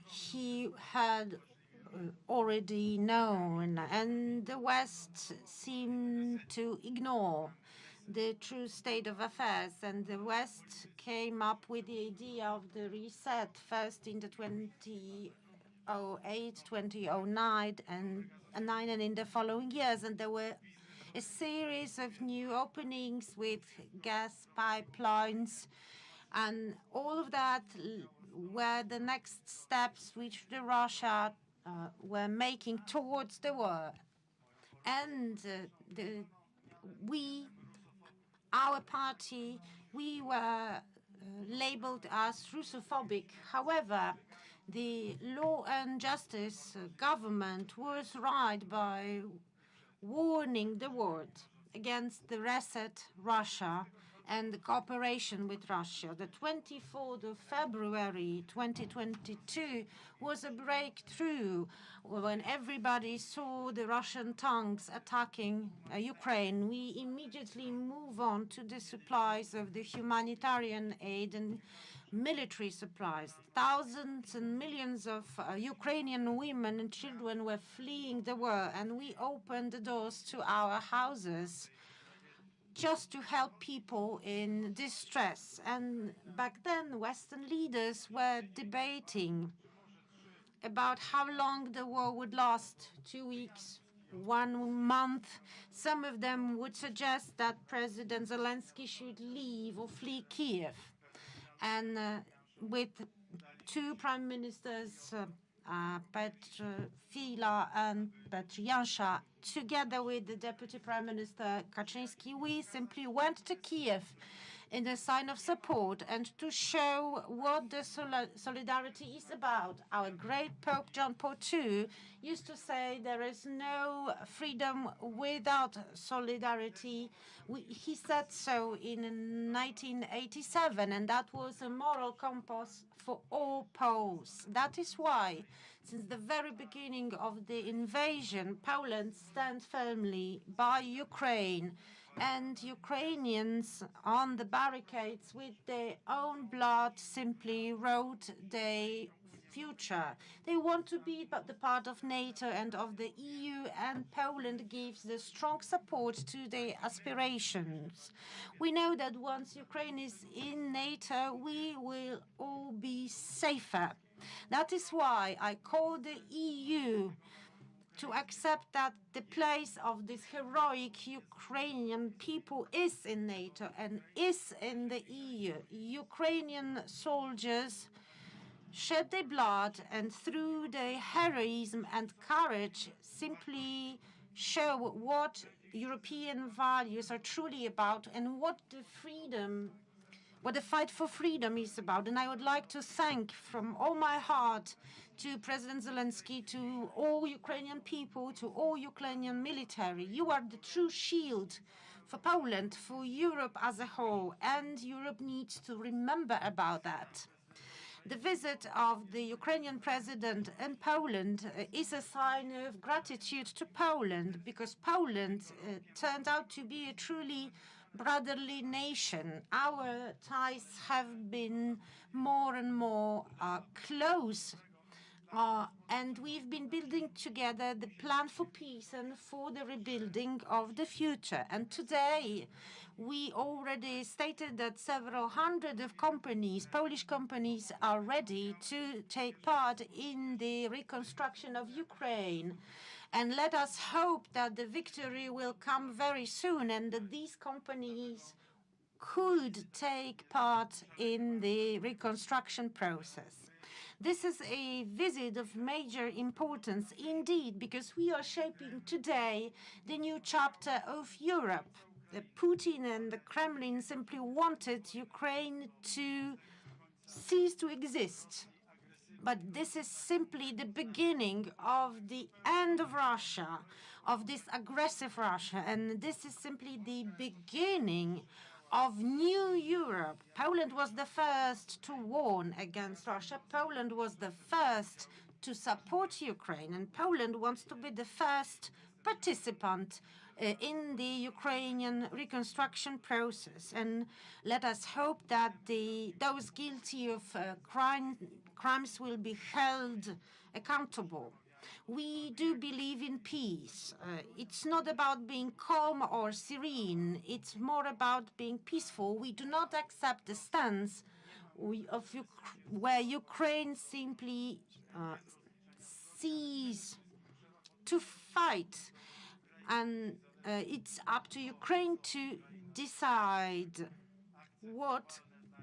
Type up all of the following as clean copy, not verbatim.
he had already known, and the West seemed to ignore the true state of affairs. And the West came up with the idea of the reset, first in the 2008, 2009, and in the following years. And there were a series of new openings with gas pipelines, and all of that were the next steps which the Russia were making towards the war. And we, our party, we were labeled as Russophobic. However, the Law and Justice government was right by warning the world against the reset Russia and the cooperation with Russia. The 24th of February 2022 was a breakthrough when everybody saw the Russian tanks attacking Ukraine. We immediately move on to the supplies of the humanitarian aid and military supplies. Thousands and millions of Ukrainian women and children were fleeing the war, and we opened the doors to our houses just to help people in distress. And back then, Western leaders were debating about how long the war would last, 2 weeks, 1 month. Some of them would suggest that President Zelensky should leave or flee Kiev. And with two prime ministers, Petr Fila and Petr Yansha, together with the Deputy Prime Minister Kaczynski, we simply went to Kiev in a sign of support and to show what the solidarity is about. Our great Pope John Paul II used to say there is no freedom without solidarity. He said so in 1987, and that was a moral compass for all Poles. That is why, since the very beginning of the invasion, Poland stands firmly by Ukraine, and Ukrainians on the barricades with their own blood simply wrote their future. They want to be the part of NATO and of the EU, and Poland gives the strong support to their aspirations. We know that once Ukraine is in NATO, we will all be safer. That is why I call the EU to accept that the place of this heroic Ukrainian people is in NATO and is in the EU. Ukrainian soldiers shed their blood, and through their heroism and courage simply show what European values are truly about and what the fight for freedom is about. And I would like to thank from all my heart to President Zelensky, to all Ukrainian people, to all Ukrainian military. You are the true shield for Poland, for Europe as a whole, and Europe needs to remember about that. The visit of the Ukrainian president in Poland is a sign of gratitude to Poland, because Poland turned out to be a truly brotherly nation. Our ties have been more and more close. And we've been building together the plan for peace and for the rebuilding of the future. And today, we already stated that several hundred of companies, Polish companies, are ready to take part in the reconstruction of Ukraine. And let us hope that the victory will come very soon and that these companies could take part in the reconstruction process. This is a visit of major importance indeed, because we are shaping today the new chapter of Europe. Putin and the Kremlin simply wanted Ukraine to cease to exist. But this is simply the beginning of the end of Russia, of this aggressive Russia. And this is simply the beginning of new Europe. Poland was the first to warn against Russia. Poland was the first to support Ukraine. And Poland wants to be the first participant in the Ukrainian reconstruction process. And let us hope that those guilty of crimes will be held accountable. We do believe in peace. It's not about being calm or serene. It's more about being peaceful. We do not accept the stance where Ukraine simply cease to fight, and it's up to Ukraine to decide what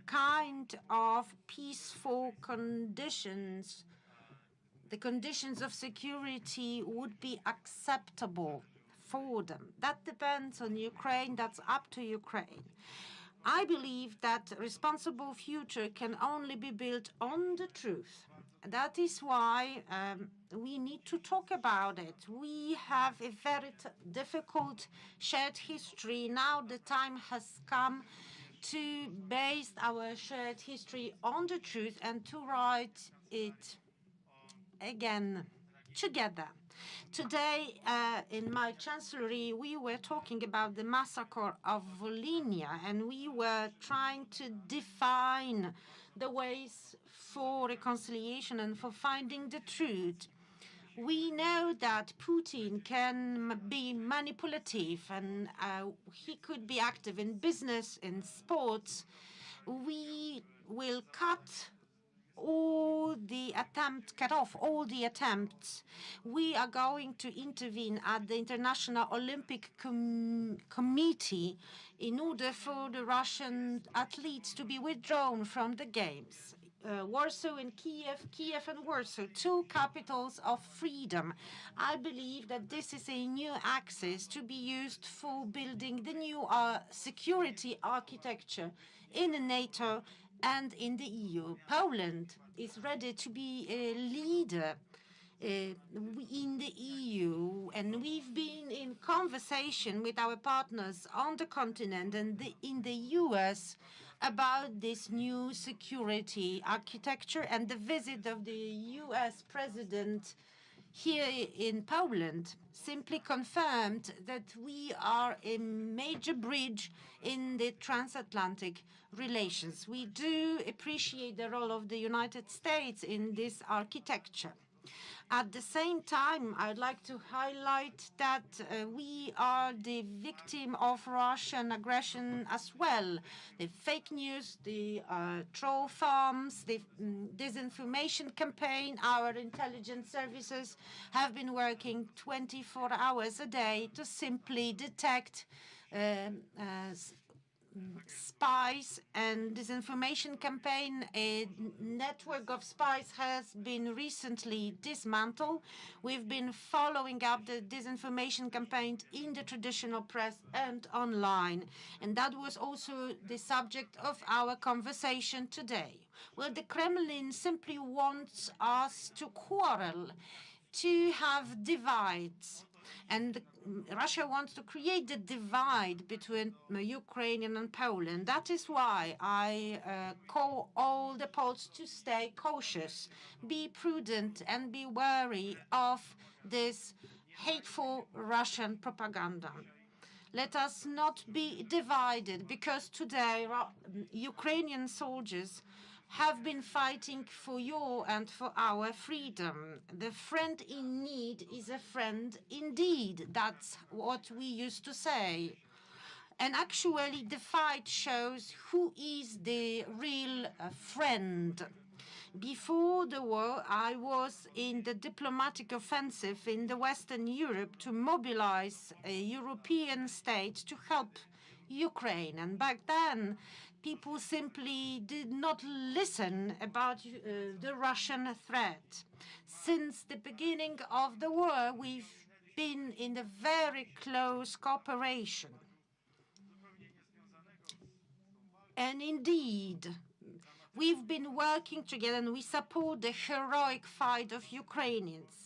kind of peaceful conditions, the conditions of security would be acceptable for them. That depends on Ukraine. That's up to Ukraine. I believe that a responsible future can only be built on the truth. That is why we need to talk about it. We have a very difficult shared history. Now the time has come to base our shared history on the truth and to write it again together. Today, in my chancellery, we were talking about the massacre of Volodymyr, and we were trying to define the ways for reconciliation and for finding the truth. We know that Putin can be manipulative, and he could be active in business, in sports. We will cut off all the attempts. We are going to intervene at the International Olympic Committee in order for the Russian athletes to be withdrawn from the Games. Warsaw and Kiev and Warsaw, two capitals of freedom. I believe that this is a new axis to be used for building the new security architecture in NATO and in the EU. Poland is ready to be a leader in the EU, and we've been in conversation with our partners on the continent and in the US about this new security architecture, and the visit of the US president here in Poland simply confirmed that we are a major bridge in the transatlantic relations. We do appreciate the role of the United States in this architecture. At the same time, I'd like to highlight that we are the victim of Russian aggression as well. The fake news, the troll farms, the disinformation campaign. Our intelligence services have been working 24 hours a day to simply detect spies and disinformation campaign. A network of spies has been recently dismantled. We've been following up the disinformation campaign in the traditional press and online, and that was also the subject of our conversation today. Well, the Kremlin simply wants us to quarrel, to have divides. And Russia wants to create the divide between Ukraine and Poland. That is why I call all the Poles to stay cautious, be prudent, and be wary of this hateful Russian propaganda. Let us not be divided, because today Ukrainian soldiers have been fighting for your and for our freedom. The friend in need is a friend indeed. That's what we used to say. And actually, the fight shows who is the real friend. Before the war, I was in the diplomatic offensive in the Western Europe to mobilize European states to help Ukraine. And back then, people simply did not listen about the Russian threat. Since the beginning of the war, we've been in a very close cooperation. And indeed, we've been working together, and we support the heroic fight of Ukrainians.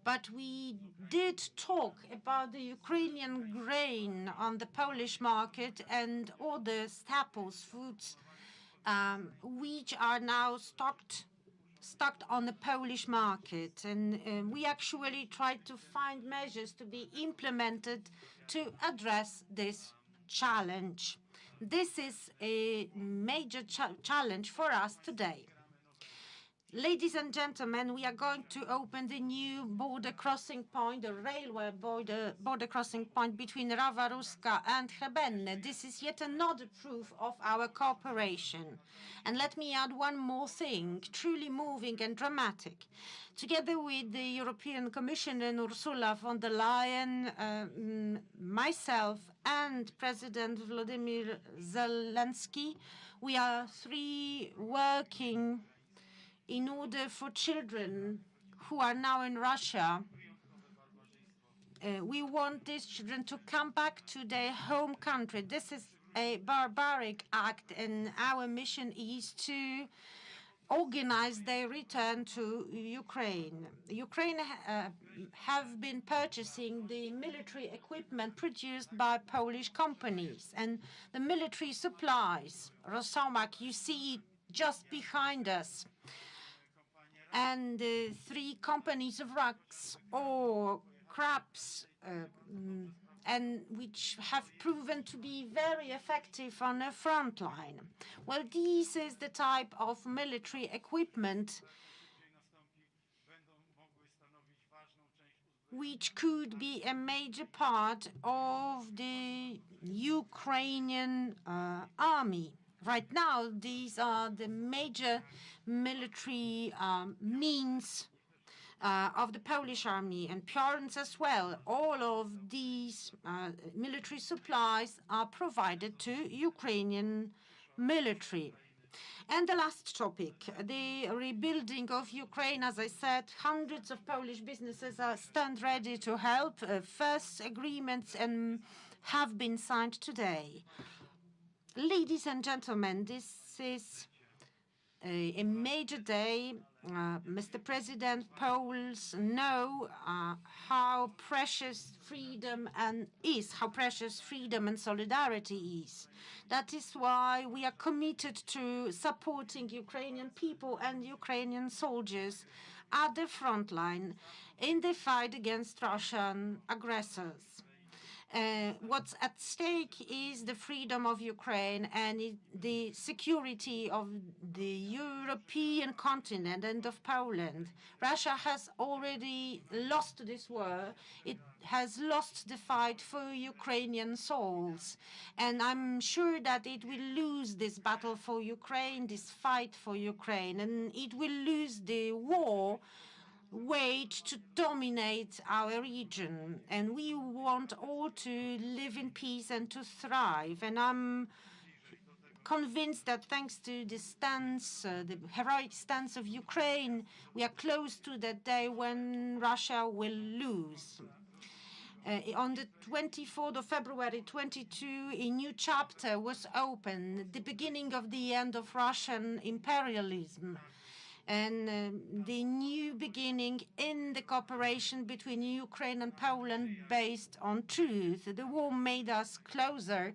But we did talk about the Ukrainian grain on the Polish market and other staples foods, which are now stocked on the Polish market. And we actually tried to find measures to be implemented to address this challenge. This is a major challenge for us today. Ladies and gentlemen, we are going to open the new border crossing point, the railway border crossing point between Rawa Ruska and Chebenne. This is yet another proof of our cooperation. And let me add one more thing, truly moving and dramatic. Together with the European Commissioner Ursula von der Leyen, myself, and President Volodymyr Zelensky, we are three working in order for children who are now in Russia. We want these children to come back to their home country. This is a barbaric act, and our mission is to organize their return to Ukraine. Ukraine have been purchasing the military equipment produced by Polish companies, and the military supplies, Rosomak, you see it just behind us, and three companies of rugs or crabs, and which have proven to be very effective on the front line. Well, this is the type of military equipment which could be a major part of the Ukrainian army. Right now, these are the major military means of the Polish army and Piorun's as well. All of these military supplies are provided to Ukrainian military. And the last topic, the rebuilding of Ukraine. As I said, hundreds of Polish businesses stand ready to help. First agreements have been signed today. Ladies and gentlemen, this is a major day. Mr. President, Poles know how precious freedom how precious freedom and solidarity is. That is why we are committed to supporting Ukrainian people and Ukrainian soldiers at the front line in the fight against Russian aggressors. What's at stake is the freedom of Ukraine and the security of the European continent and of Poland. Russia has already lost this war. It has lost the fight for Ukrainian souls. And I'm sure that it will lose this battle for Ukraine, this fight for Ukraine, and it will lose the war wage to dominate our region. And we want all to live in peace and to thrive. And I'm convinced that thanks to the stance, the heroic stance of Ukraine, we are close to that day when Russia will lose. On the 24th of February 22, a new chapter was opened, the beginning of the end of Russian imperialism, and the new beginning in the cooperation between Ukraine and Poland based on truth. The war made us closer,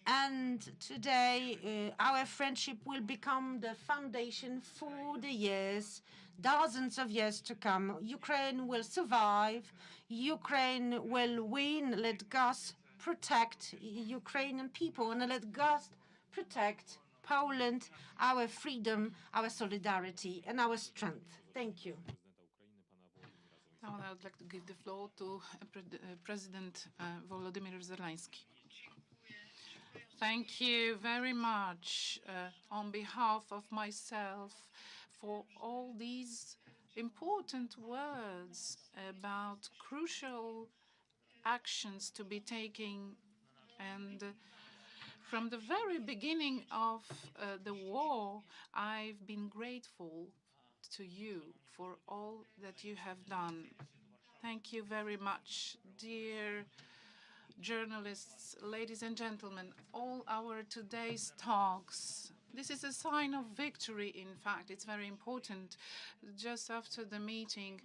and today our friendship will become the foundation for the years, dozens of years to come. Ukraine will survive. Ukraine will win. Let God protect Ukrainian people, and let God protect Poland, our freedom, our solidarity, and our strength. Thank you. Now I would like to give the floor to President Volodymyr Zelensky. Thank you very much on behalf of myself for all these important words about crucial actions to be taken. And from the very beginning of the war, I've been grateful to you for all that you have done. Thank you very much, dear journalists, ladies and gentlemen, all our today's talks. This is a sign of victory, in fact. It's very important. Just after the meeting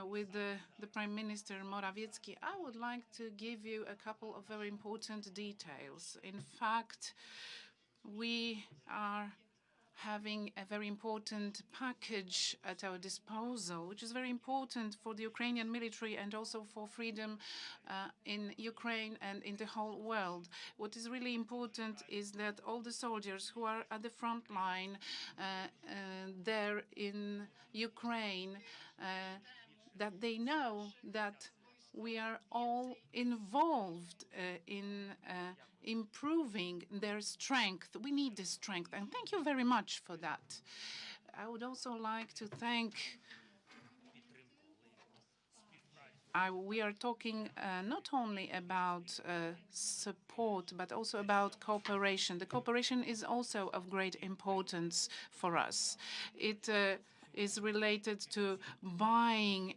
with the Prime Minister Morawiecki, I would like to give you a couple of very important details. In fact, we are having a very important package at our disposal, which is very important for the Ukrainian military and also for freedom in Ukraine and in the whole world. What is really important is that all the soldiers who are at the front line there in Ukraine, that they know that we are all involved in improving their strength. We need this strength, and thank you very much for that. I would also like to thank. We are talking not only about support, but also about cooperation. The cooperation is also of great importance for us. It is related to buying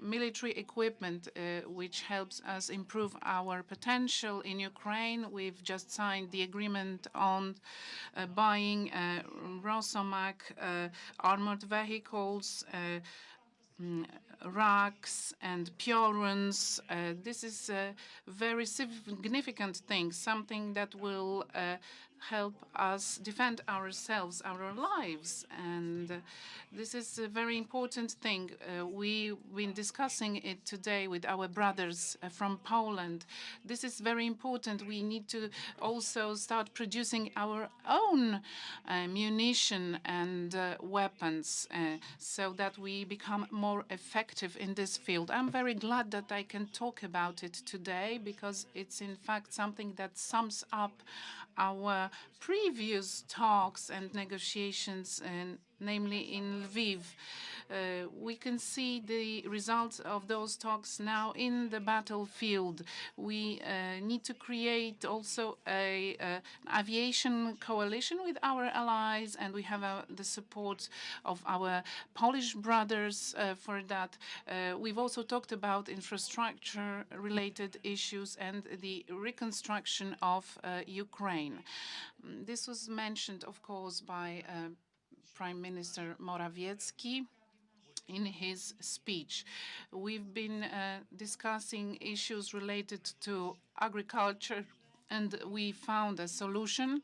military equipment, which helps us improve our potential in Ukraine. We've just signed the agreement on buying Rosomak armored vehicles, racks and Piorun's. This is a very significant thing, something that will help us defend ourselves, our lives. And this is a very important thing. We've been discussing it today with our brothers from Poland. This is very important. We need to also start producing our own munition and weapons so that we become more effective in this field. I'm very glad that I can talk about it today because it's in fact something that sums up our previous talks and negotiations, namely in Lviv. We can see the results of those talks now in the battlefield. We need to create also a aviation coalition with our allies, and we have the support of our Polish brothers for that. We've also talked about infrastructure-related issues and the reconstruction of Ukraine. This was mentioned, of course, by Prime Minister Morawiecki in his speech. We've been discussing issues related to agriculture, and we found a solution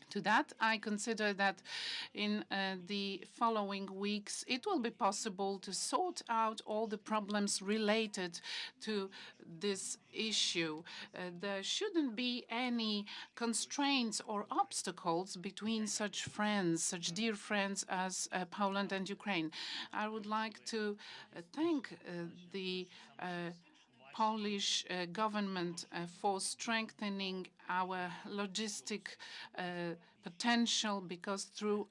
to that. I consider that in the following weeks, it will be possible to sort out all the problems related to this issue. There shouldn't be any constraints or obstacles between such friends, such dear friends as Poland and Ukraine. I would like to thank the Polish government for strengthening our logistic potential, because through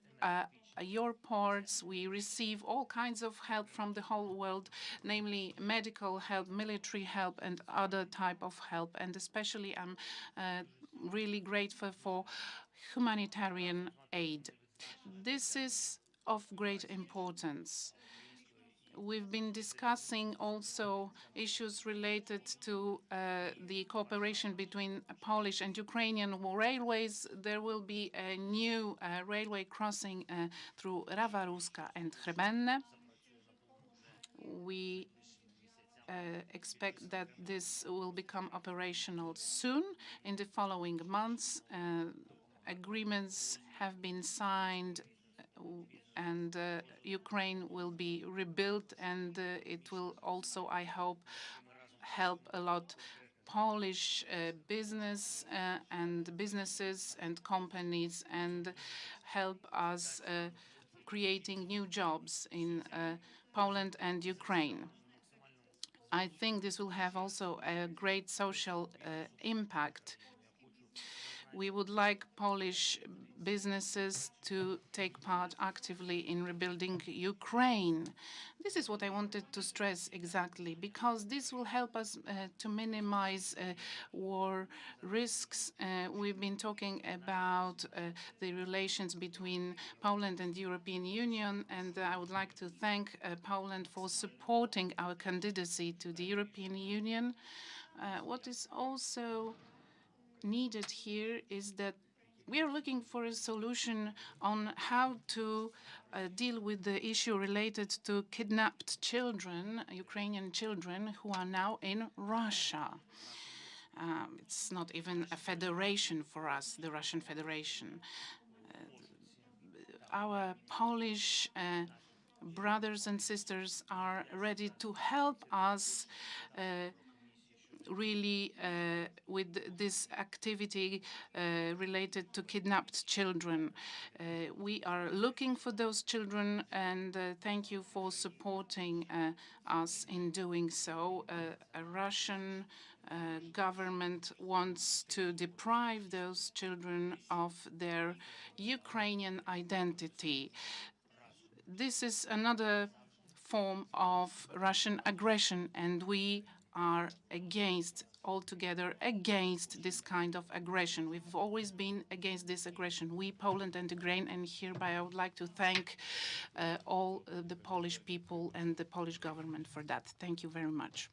your ports we receive all kinds of help from the whole world, namely medical help, military help, and other type of help. And especially I'm really grateful for humanitarian aid. This is of great importance. We've been discussing also issues related to the cooperation between Polish and Ukrainian railways. There will be a new railway crossing through Rawa Ruska and Chrebenne. We expect that this will become operational soon. In the following months, agreements have been signed and Ukraine will be rebuilt, and it will also, I hope, help a lot Polish business and businesses and companies, and help us creating new jobs in Poland and Ukraine. I think this will have also a great social impact. We would like Polish businesses to take part actively in rebuilding Ukraine. This is what I wanted to stress exactly, because this will help us to minimize war risks. We've been talking about the relations between Poland and the European Union, and I would like to thank Poland for supporting our candidacy to the European Union. What is also needed here is that we are looking for a solution on how to deal with the issue related to kidnapped children, Ukrainian children, who are now in Russia. It's not even a federation for us, the Russian Federation. our Polish brothers and sisters are ready to help us really with this activity related to kidnapped children. We are looking for those children, and thank you for supporting us in doing so. A Russian government wants to deprive those children of their Ukrainian identity. This is another form of Russian aggression, and we are altogether against this kind of aggression. We've always been against this aggression, we, Poland and Ukraine, and hereby I would like to thank all the Polish people and the Polish government for that. Thank you very much.